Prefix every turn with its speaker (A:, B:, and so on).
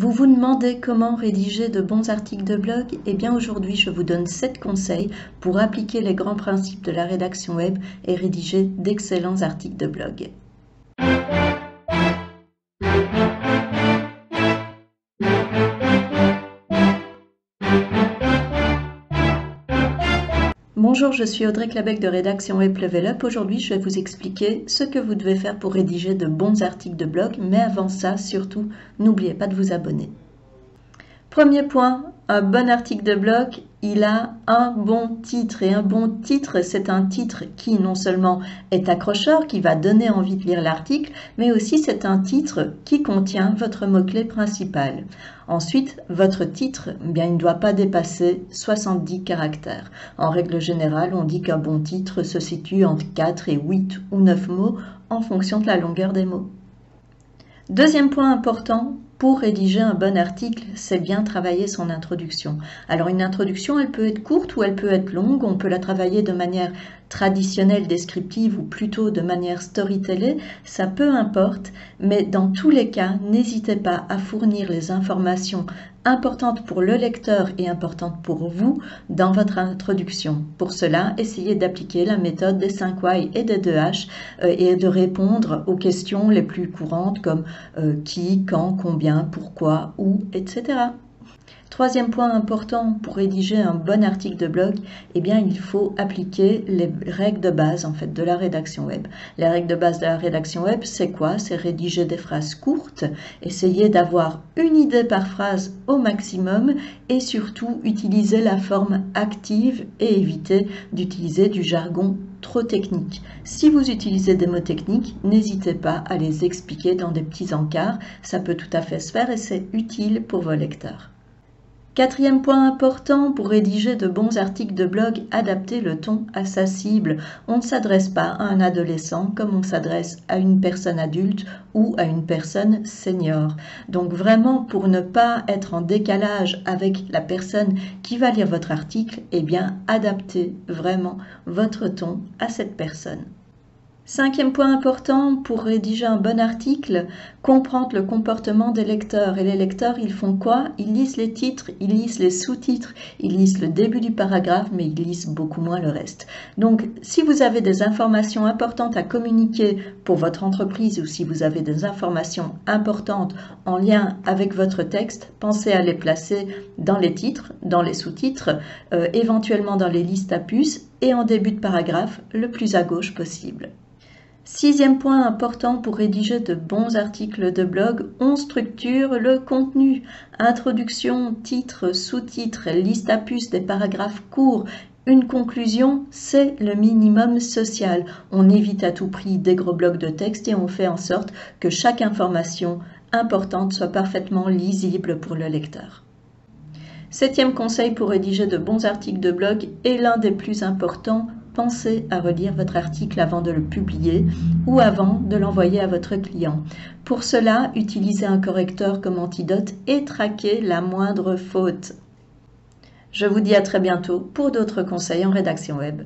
A: Vous vous demandez comment rédiger de bons articles de blog? Eh bien aujourd'hui, je vous donne 7 conseils pour appliquer les grands principes de la rédaction web et rédiger d'excellents articles de blog. Bonjour, je suis Audrey Clabec de Rédaction Web Level Up. Aujourd'hui, je vais vous expliquer ce que vous devez faire pour rédiger de bons articles de blog. Mais avant ça, surtout, n'oubliez pas de vous abonner. Premier point, un bon article de blog, il a un bon titre. Et un bon titre, c'est un titre qui non seulement est accrocheur, qui va donner envie de lire l'article, mais aussi c'est un titre qui contient votre mot-clé principal. Ensuite, votre titre, eh bien, il ne doit pas dépasser 70 caractères. En règle générale, on dit qu'un bon titre se situe entre 4 et 8 ou 9 mots en fonction de la longueur des mots. Deuxième point important, pour rédiger un bon article, c'est bien travailler son introduction. Alors une introduction, elle peut être courte ou elle peut être longue. On peut la travailler de manière traditionnelle, descriptive ou plutôt de manière storytellée. Ça peu importe, mais dans tous les cas, n'hésitez pas à fournir les informations importantes pour le lecteur et importantes pour vous dans votre introduction. Pour cela, essayez d'appliquer la méthode des 5 why et des 2 H et de répondre aux questions les plus courantes comme qui, quand, combien, pourquoi, où, etc. Troisième point important pour rédiger un bon article de blog, eh bien, il faut appliquer les règles de base en fait, de la rédaction web. Les règles de base de la rédaction web, c'est quoi? C'est rédiger des phrases courtes, essayer d'avoir une idée par phrase au maximum et surtout utiliser la forme active et éviter d'utiliser du jargon trop technique. Si vous utilisez des mots techniques, n'hésitez pas à les expliquer dans des petits encarts. Ça peut tout à fait se faire et c'est utile pour vos lecteurs. Quatrième point important pour rédiger de bons articles de blog, adapter le ton à sa cible. On ne s'adresse pas à un adolescent comme on s'adresse à une personne adulte ou à une personne senior. Donc vraiment, pour ne pas être en décalage avec la personne qui va lire votre article, eh bien, adaptez vraiment votre ton à cette personne. Cinquième point important pour rédiger un bon article, comprendre le comportement des lecteurs. Et les lecteurs, ils font quoi? Ils lisent les titres, ils lisent les sous-titres, ils lisent le début du paragraphe, mais ils lisent beaucoup moins le reste. Donc, si vous avez des informations importantes à communiquer pour votre entreprise ou si vous avez des informations importantes en lien avec votre texte, pensez à les placer dans les titres, dans les sous-titres, éventuellement dans les listes à puces et en début de paragraphe, le plus à gauche possible. Sixième point important pour rédiger de bons articles de blog, on structure le contenu. Introduction, titre, sous-titre, liste à puces, des paragraphes courts. Une conclusion, c'est le minimum social. On évite à tout prix des gros blocs de texte et on fait en sorte que chaque information importante soit parfaitement lisible pour le lecteur. Septième conseil pour rédiger de bons articles de blog est l'un des plus importants. Pensez à relire votre article avant de le publier ou avant de l'envoyer à votre client. Pour cela, utilisez un correcteur comme antidote et traquez la moindre faute. Je vous dis à très bientôt pour d'autres conseils en rédaction web.